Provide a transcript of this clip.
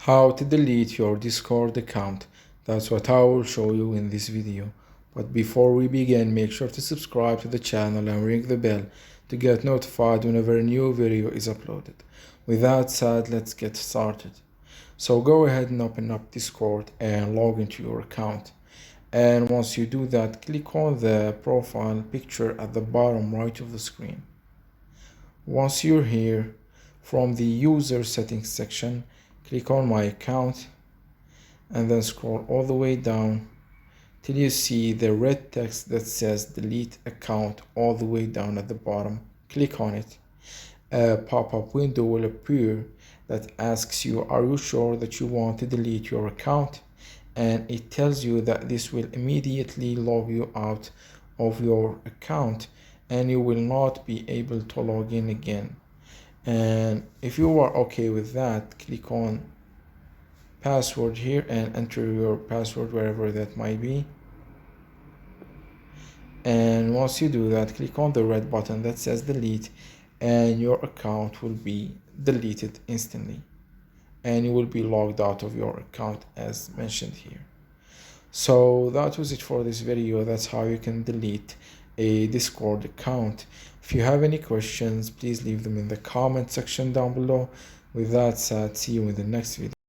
How to delete your Discord account. That's what I will show you in this video. But before we begin, make sure to subscribe to the channel and ring the bell to get notified whenever a new video is uploaded. With that said, let's get started. So go ahead and open up Discord and log into your account. And once you do that, click on the profile picture at the bottom right of the screen. Once you're here, from the user settings section, click on my account and then scroll all the way down till you see the red text that says delete account all the way down at the bottom. Click on it. A pop-up window will appear that asks you, are you sure that you want to delete your account? And it tells you that this will immediately log you out of your account and you will not be able to log in again. And if you are okay with that, click on password here and enter your password wherever that might be. And once you do that, click on the red button that says delete and your account will be deleted instantly and you will be logged out of your account as mentioned here. So that was it for this video. That's how you can delete a Discord account. If you have any questions, please leave them in the comment section down below. With that said, see you in the next video.